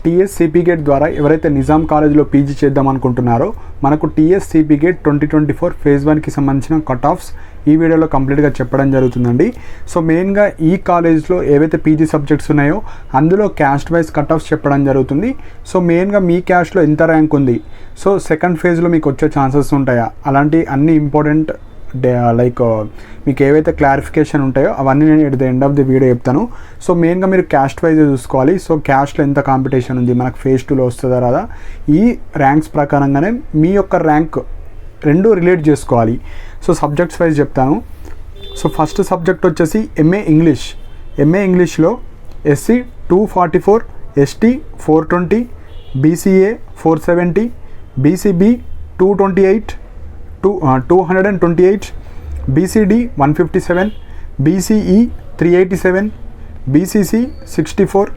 TSCP gate ద్వారా ఎవరైతే నిజాం కాలేజ్లో పీజీ చేద్దాం అనుకుంటున్నారో మనకు టీఎస్సీపీ గేట్ 2024 ఫేజ్ 1కి సంబంధించిన కట్ ఆఫ్స్ ఈ వీడియోలో కంప్లీట్గా చెప్పడం జరుగుతుందండి. సో మెయిన్గా ఈ కాలేజ్లో ఏవైతే పీజీ సబ్జెక్ట్స్ ఉన్నాయో అందులో క్యాస్ట్ వైజ్ కట్ ఆఫ్స్ చెప్పడం జరుగుతుంది. సో మెయిన్గా మీ క్యాస్ట్లో ఎంత ర్యాంక్ ఉంది, సో సెకండ్ ఫేజ్లో మీకు వచ్చే ఛాన్సెస్ ఉంటాయా, అలాంటి అన్ని ఇంపార్టెంట్ మీకు ఏవైతే క్లారిఫికేషన్ ఉంటాయో అవన్నీ నేను at the end of the video చెప్తాను. సో మెయిన్గా మీరు క్యాస్ట్ వైజ్ చూసుకోవాలి. సో క్యాస్ట్లో ఎంత కాంపిటీషన్ ఉంది, మనకు ఫేజ్ 2లో వస్తుందా రాదా, ఈ ర్యాంక్స్ ప్రకారంగానే మీ యొక్క ర్యాంక్ రెండు రిలేట్ చేసుకోవాలి. సో సబ్జెక్ట్స్ వైజ్ చెప్తాను. సో ఫస్ట్ సబ్జెక్ట్ వచ్చేసి ఎంఏ ఇంగ్లీష్లో SC 244, ST 420, BCA 470, BCB 228, 228, BCD 157, BCE 387, BCC 64,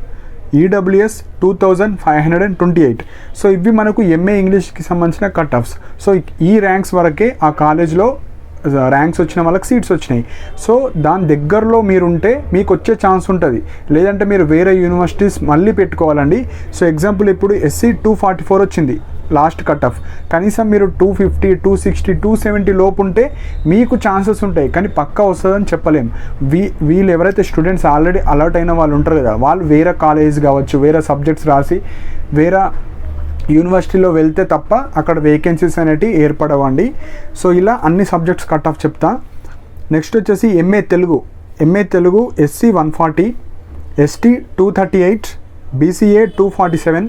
EWS 2528. So ఇవి మనకు ఎంఏ ఇంగ్లీష్కి సంబంధించిన కట్ ఆఫ్స్. సో ఈ ర్యాంక్స్ వరకే ఆ కాలేజ్లో ర్యాంక్స్ వచ్చిన వాళ్ళకి సీట్స్ వచ్చినాయి. సో దాని దగ్గరలో మీరుంటే మీకు వచ్చే ఛాన్స్ ఉంటుంది, లేదంటే మీరు వేరే యూనివర్సిటీస్ మళ్ళీ పెట్టుకోవాలండి. సో ఎగ్జాంపుల్ ఇప్పుడు ఎస్సీ 244 వచ్చింది లాస్ట్ కట్ ఆఫ్, కనీసం మీరు 250, 260, 270 లోపు ఉంటే మీకు ఛాన్సెస్ ఉంటాయి, కానీ పక్కా వస్తుందని చెప్పలేం. వీళ్ళు ఎవరైతే స్టూడెంట్స్ ఆల్రెడీ అలర్ట్ అయిన వాళ్ళు ఉంటారు కదా, వాళ్ళు వేరే కాలేజ్ కావచ్చు, వేరే సబ్జెక్ట్స్ రాసి వేరే యూనివర్సిటీలో వెళ్తే తప్ప అక్కడ వేకెన్సీస్ అనేవి ఏర్పడవండి. సో ఇలా అన్ని సబ్జెక్ట్స్ కట్ ఆఫ్ చెప్తా. నెక్స్ట్ వచ్చేసి MA Telugu SC 140, ST 238, BCA 247,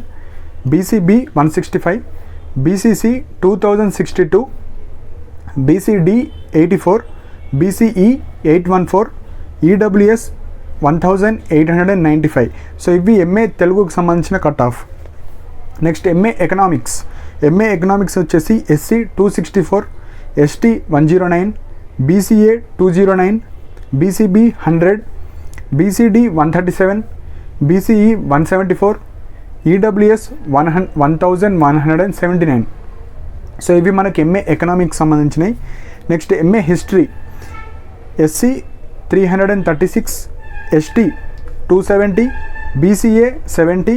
BCB 165, BCC 2062, BCD 84, BCE 814, EWS 1895. So ఇవి ఎంఏ తెలుగుకి సంబంధించిన cut off. Next MA economics వచ్చేసి SC 264, ST 109, BCA 209, BCB 100, BCD 137, BCE 174, EWS 1179. So ఇవి మనకి ఎంఏ ఎకనామిక్స్ సంబంధించినవి. Next MA history SC 336, ST 270, BCA 70,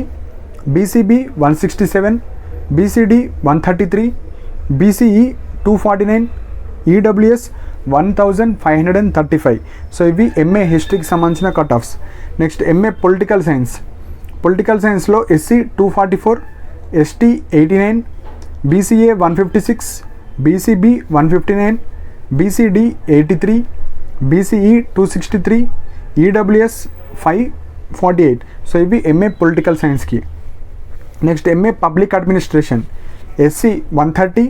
BCB 167, BCD 133, BCE 249, EWS 1535. So ఇవి MA హిస్టరీకి సంబంధించిన cut offs. Next MA political సైన్స్లో SC 244, ST 89, BCA 156, BCB 159, BCD 83, BCE 263, EWS 548. So ఇవి MA political సైన్స్కి. Next MA public administration SC 130,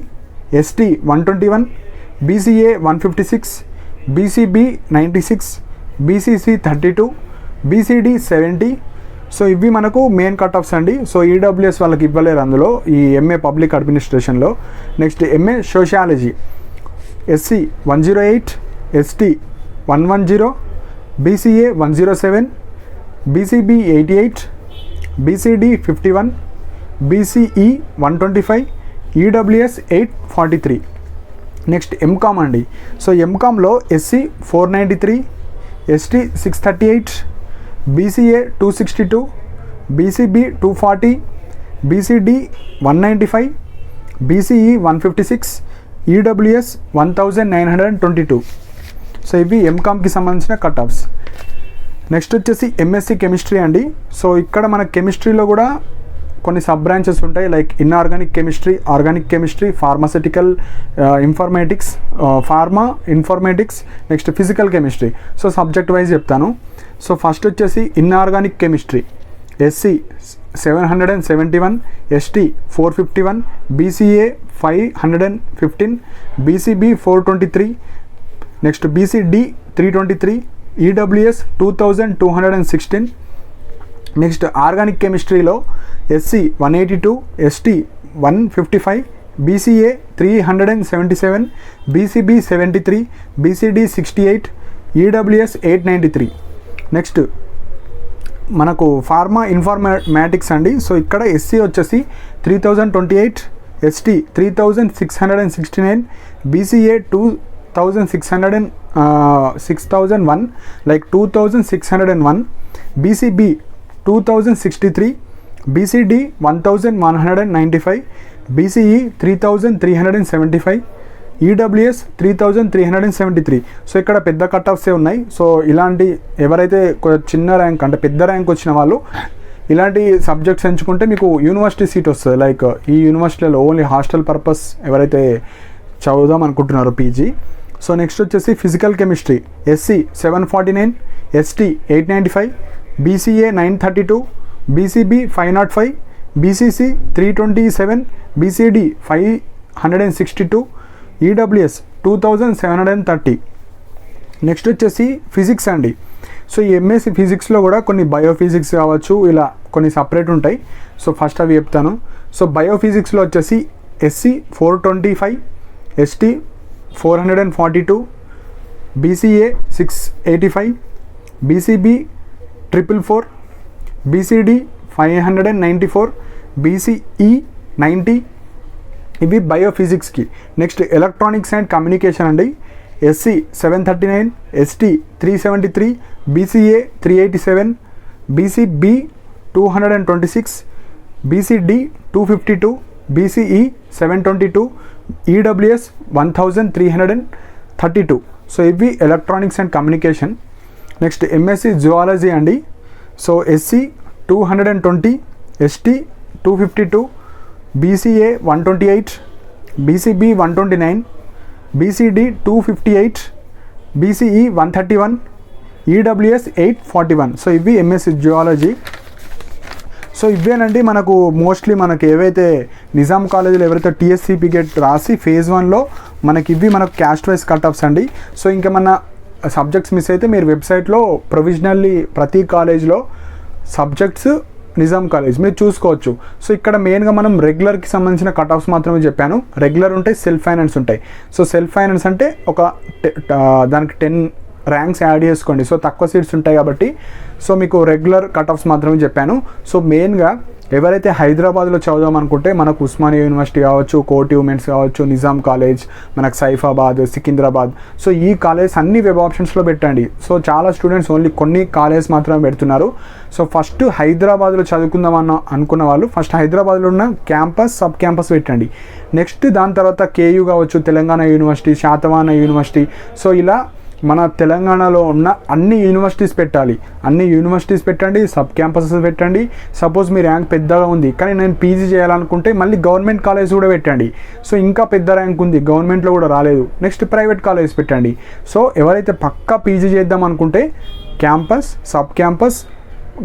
ST 121, BCA 156, BCB 96, BCC 32, BCD 70. So ఇవి మనకు main cut offs అండి. So EWS వాళ్ళకి ఇవ్వలేరు అందులో ఈ ఎంఏ పబ్లిక్ అడ్మినిస్ట్రేషన్లో. Next MA sociology SC 108, ST 110, BCA 107, BCB 88, BCD 51, BCE 125, EWS 843. Next MCom అండి. సో ఎంకామ్లో SC 493, ST 638, BCA 262, BCB 240, BCD 195, BCE 156, EWS 1922. So ఇవి ఎంకామ్కి సంబంధించిన కట్ ఆఫ్స్. నెక్స్ట్ వచ్చేసి ఎంఎస్సి కెమిస్ట్రీ అండి. సో ఇక్కడ మన కెమిస్ట్రీలో కూడా కొన్ని సబ్ బ్రాంచెస్ ఉంటాయి, like inorganic chemistry, organic chemistry, pharmaceutical informatics, pharma informatics, next physical chemistry. So subject wise చెప్తాను. సో ఫస్ట్ వచ్చేసి inorganic chemistry SC 771, ST 451, BCA 515, BCB 423, next BCD 323, EWS 2216. Next organic కెమిస్ట్రీలో SC 182, ST 155, BCA 377, BCB 73, BCD 68, EWS 893. Next మనకు pharma informatics అండి. So ఇక్కడ SC వచ్చేసి 3028, ST 3669, BCA 6001, like 2601, BCB 2063, BCD 1195, BCE 3375, EWS 3373. So ఇక్కడ పెద్ద cut ఆఫ్సే ఉన్నాయి. So ఇలాంటి ఎవరైతే చిన్న ర్యాంక్ అంటే పెద్ద ర్యాంక్ వచ్చిన వాళ్ళు ఇలాంటి సబ్జెక్ట్స్ ఎంచుకుంటే మీకు యూనివర్సిటీ సీట్ వస్తుంది. లైక్ ఈ యూనివర్సిటీలో ఓన్లీ హాస్టల్ పర్పస్ ఎవరైతే చదువుదాం అనుకుంటున్నారో పీజీ. సో నెక్స్ట్ వచ్చేసి physical chemistry SC 749, ST 895, BCA 932, BCB 505, BCC 327, BCD 562, EWS 2730. Next వచ్చేసి ఫిజిక్స్ అండి. సో ఈ ఎంఎస్సి ఫిజిక్స్లో కూడా కొన్ని బయోఫిజిక్స్ కావచ్చు, ఇలా కొన్ని సపరేట్ ఉంటాయి. సో ఫస్ట్ అవి చెప్తాను. సో బయోఫిజిక్స్లో వచ్చేసి SC 425, ST 442, BCA 685, BCB 444, BCD 594, BCE 90. ఇవి బయోఫిజిక్స్కి. నెక్స్ట్ ఎలక్ట్రానిక్స్ అండ్ కమ్యూనికేషన్ అండి. SC 739, ST 373, BCA 387, BCB 226, BCD 252, BCE 722, EWS 1332. So ఇవి electronics and communication. Next MSc zoology అండి. So SC 220, ST 252, BCA 128, BCB 129, BCD 258, BCE 131, EWS 841. So ఇవి MSc geology. So ఇవేనండి మనకు mostly మనకి ఏవైతే నిజాం కాలేజీలో ఎవరైతే టీఎస్సీపీ గెట్ రాసి ఫేజ్ 1లో మనకి ఇవి మనకు క్యాస్ట్ వైజ్ కట్ ఆఫ్స్ అండి. సో ఇంకేమన్నా సబ్జెక్ట్స్ మిస్ అయితే మీరు వెబ్సైట్లో ప్రొవిజనల్లీ ప్రతి కాలేజ్లో సబ్జెక్ట్స్ నిజాం కాలేజ్ మీరు చూసుకోవచ్చు. సో ఇక్కడ మెయిన్గా మనం రెగ్యులర్కి సంబంధించిన కట్ ఆఫ్స్ మాత్రమే చెప్పాను. రెగ్యులర్ ఉంటాయి, సెల్ఫ్ ఫైనాన్స్ ఉంటాయి. సో సెల్ఫ్ ఫైనాన్స్ అంటే ఒక దానికి 10 ర్యాంక్స్ యాడ్ చేసుకోండి. సో తక్కువ సీట్స్ ఉంటాయి కాబట్టి సో మీకు రెగ్యులర్ కట్ ఆఫ్స్ మాత్రమే చెప్పాను. సో మెయిన్గా ఎవరైతే హైదరాబాద్లో చదువుదాం అనుకుంటే మనకు ఉస్మానియా యూనివర్సిటీ కావచ్చు, కోటి ఉమెన్స్ కావచ్చు, నిజాం కాలేజ్, మనకు సైఫాబాద్, సికింద్రాబాద్. సో ఈ కాలేజ్ అన్ని వెబ్ ఆప్షన్స్లో పెట్టండి. సో చాలా స్టూడెంట్స్ ఓన్లీ కొన్ని కాలేజ్ మాత్రమే పెడుతున్నారు. సో ఫస్ట్ హైదరాబాద్లో చదువుకుందాం అనుకున్న వాళ్ళు ఫస్ట్ హైదరాబాద్లో ఉన్న క్యాంపస్, సబ్ క్యాంపస్ పెట్టండి. నెక్స్ట్ దాని తర్వాత కేయూ కావచ్చు, Telangana university, Satavahana university. So ఇలా మన తెలంగాణలో ఉన్న అన్ని యూనివర్సిటీస్ పెట్టాలి. అన్ని యూనివర్సిటీస్ పెట్టండి, సబ్ క్యాంపసెస్ పెట్టండి. సపోజ్ మీ ర్యాంక్ పెద్దగా ఉంది కానీ నేను పీజీ చేయాలనుకుంటే మళ్ళీ గవర్నమెంట్ కాలేజ్ కూడా పెట్టండి. సో ఇంకా పెద్ద ర్యాంక్ ఉంది, గవర్నమెంట్లో కూడా రాలేదు, నెక్స్ట్ ప్రైవేట్ కాలేజ్ పెట్టండి. సో ఎవరైతే పక్కా పీజీ చేద్దాం అనుకుంటే campus, sub campus,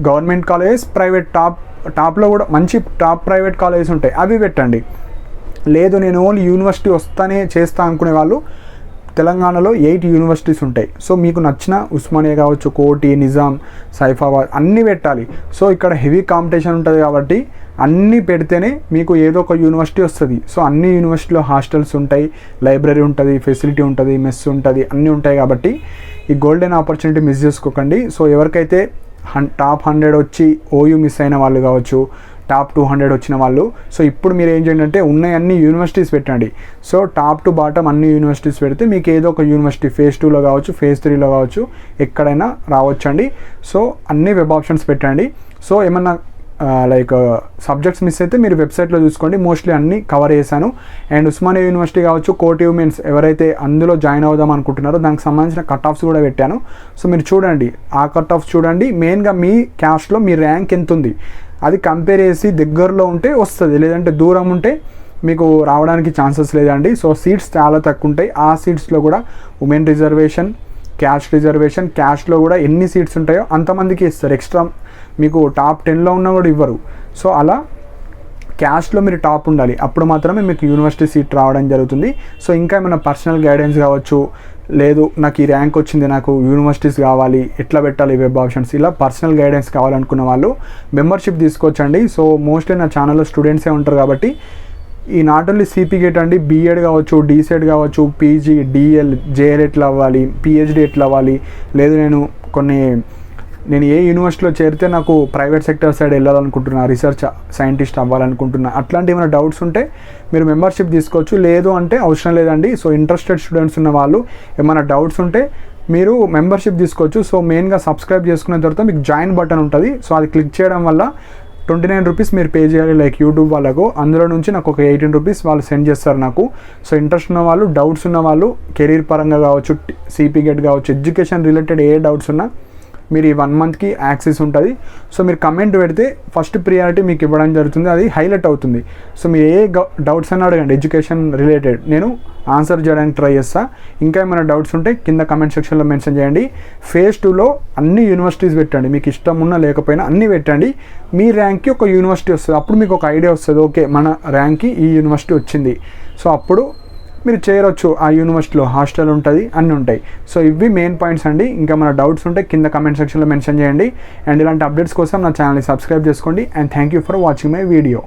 government college, private టాప్లో కూడా మంచి టాప్ ప్రైవేట్ కాలేజెస్ ఉంటాయి, అవి పెట్టండి. లేదు నేను ఓన్లీ యూనివర్సిటీ వస్తానే చేస్తా అనుకునే వాళ్ళు తెలంగాణలో 8 యూనివర్సిటీస్ ఉంటాయి. సో మీకు నచ్చిన ఉస్మానియా కావచ్చు, కోటి, నిజాం, సైఫాబాద్ అన్నీ పెట్టాలి. సో ఇక్కడ హెవీ కాంపిటీషన్ ఉంటుంది కాబట్టి అన్నీ పెడితేనే మీకు ఏదో ఒక యూనివర్సిటీ వస్తుంది. సో అన్ని యూనివర్సిటీలో హాస్టల్స్ ఉంటాయి, లైబ్రరీ ఉంటుంది, ఫెసిలిటీ ఉంటుంది, మెస్ ఉంటుంది, అన్నీ ఉంటాయి కాబట్టి ఈ గోల్డెన్ ఆపర్చునిటీ మిస్ చేసుకోకండి. సో ఎవరికైతే టాప్ 100 వచ్చి ఓయూ మిస్ అయిన వాళ్ళు కావచ్చు, టాప్ 200 వచ్చిన వాళ్ళు, సో ఇప్పుడు మీరు ఏం చేయండి అంటే ఉన్నాయి అన్ని యూనివర్సిటీస్ పెట్టండి. సో టాప్ టు బాటమ్ అన్ని యూనివర్సిటీస్ పెడితే మీకు ఏదో ఒక యూనివర్సిటీ ఫేజ్ 2లో కావచ్చు, ఫేజ్ 3లో కావచ్చు, ఎక్కడైనా రావచ్చండి. సో అన్ని వెబ్ ఆప్షన్స్ పెట్టండి. సో ఏమన్నా లైక్ సబ్జెక్ట్స్ మిస్ అయితే మీరు వెబ్సైట్లో చూసుకోండి, మోస్ట్లీ అన్నీ కవర్ చేశాను. అండ్ ఉస్మానియా యూనివర్సిటీ కావచ్చు, కోటి ఉమెన్స్ ఎవరైతే అందులో జాయిన్ అవుదాం అనుకుంటున్నారో దానికి సంబంధించిన కట్ ఆఫ్స్ కూడా పెట్టాను. సో మీరు చూడండి, ఆ కట్ ఆఫ్స్ చూడండి. మెయిన్గా మీ క్యాస్ట్లో మీ ర్యాంక్ ఎంత ఉంది అది కంపేర్ చేసి దగ్గరలో ఉంటే వస్తుంది, లేదంటే దూరం ఉంటే మీకు రావడానికి ఛాన్సెస్ లేదండి. సో సీట్స్ చాలా తక్కువ ఉంటాయి. ఆ సీట్స్లో కూడా ఉమెన్ రిజర్వేషన్, క్యాస్ట్ రిజర్వేషన్, క్యాస్ట్లో కూడా ఎన్ని సీట్స్ ఉంటాయో అంతమందికి ఇస్తారు. ఎక్స్ట్రా మీకు టాప్ 10లో ఉన్నా కూడా ఇవ్వరు. సో అలా క్యాస్ట్లో మీరు టాప్ ఉండాలి, అప్పుడు మాత్రమే మీకు యూనివర్సిటీ సీట్ రావడం జరుగుతుంది. సో ఇంకా ఏమైనా పర్సనల్ గైడెన్స్ కావచ్చు, లేదు నాకు ఈ ర్యాంక్ వచ్చింది, నాకు యూనివర్సిటీస్ కావాలి, ఎట్లా పెట్టాలి వెబ్ ఆప్షన్స్, ఇలా పర్సనల్ గైడెన్స్ కావాలనుకున్న వాళ్ళు మెంబర్షిప్ తీసుకోవచ్చండి. సో మోస్ట్లీ నా ఛానల్లో స్టూడెంట్సే ఉంటారు కాబట్టి ఈ నాట్ ఓన్లీ సిపి గేట్ అండి, బీఎడ్ కావచ్చు, డీసెడ్ కావచ్చు, పీజీ, డిఎల్, జేఎల్ ఎట్లా అవ్వాలి, పిహెచ్డి ఎట్లా అవ్వాలి, లేదు నేను ఏ యూనివర్సిటీలో చేరితే నాకు ప్రైవేట్ సెక్టర్ సైడ్ వెళ్ళాలనుకుంటున్నా, రీసెర్చ్ సైంటిస్ట్ అవ్వాలనుకుంటున్నా, అట్లాంటి ఏమైనా డౌట్స్ ఉంటే మీరు మెంబర్షిప్ తీసుకోవచ్చు. లేదు అంటే అవసరం లేదండి. సో ఇంట్రెస్టెడ్ స్టూడెంట్స్ ఉన్న వాళ్ళు ఏమైనా డౌట్స్ ఉంటే మీరు మెంబర్షిప్ తీసుకోవచ్చు. సో మెయిన్గా సబ్స్క్రైబ్ చేసుకున్న తర్వాత మీకు జాయిన్ బటన్ ఉంటుంది. సో అది క్లిక్ చేయడం వల్ల ₹29 మీరు పే చేయాలి లైక్ యూట్యూబ్ వాళ్ళకు. అందులో నుంచి నాకు ఒక ₹18 వాళ్ళు సెండ్ చేస్తారు నాకు. సో ఇంట్రెస్ట్ ఉన్న వాళ్ళు, డౌట్స్ ఉన్న వాళ్ళు, కెరీర్ పరంగా కావచ్చు, సిపి గేట్ కావచ్చు, ఎడ్యుకేషన్ రిలేటెడ్ ఏ డౌట్స్ ఉన్నా మీరు ఈ 1 monthకి యాక్సెస్ ఉంటుంది. సో మీరు కమెంట్ పెడితే ఫస్ట్ ప్రియారిటీ మీకు ఇవ్వడం జరుగుతుంది, అది హైలైట్ అవుతుంది. సో మీరు ఏ డౌట్స్ అన్నా అడగండి ఎడ్యుకేషన్ రిలేటెడ్, నేను ఆన్సర్ చేయడానికి ట్రై చేస్తాను. ఇంకా ఏమైనా డౌట్స్ ఉంటే కింద కమెంట్ సెక్షన్లో మెన్షన్ చేయండి. Phase 2లో అన్ని యూనివర్సిటీస్ పెట్టండి, మీకు ఇష్టం ఉన్నా లేకపోయినా అన్నీ పెట్టండి. మీ ర్యాంక్కి ఒక యూనివర్సిటీ వస్తుంది, అప్పుడు మీకు ఒక ఐడియా వస్తుంది, ఓకే మన ర్యాంక్కి ఈ యూనివర్సిటీ వచ్చింది. సో అప్పుడు మీరు చేరొచ్చు, ఆ యూనివర్సిటీలో హాస్టల్ ఉంటుంది, అన్నీ ఉంటాయి. సో ఇవి మెయిన్ పాయింట్స్ అండి. ఇంకా మన డౌట్స్ ఉంటే కింద కమెంట్ సెక్షన్లో మెన్షన్ చేయండి. అండ్ ఇలాంటి అప్డేట్స్ కోసం నా ఛానల్ని సబ్స్క్రైబ్ చేసుకోండి. And thank you for watching my video.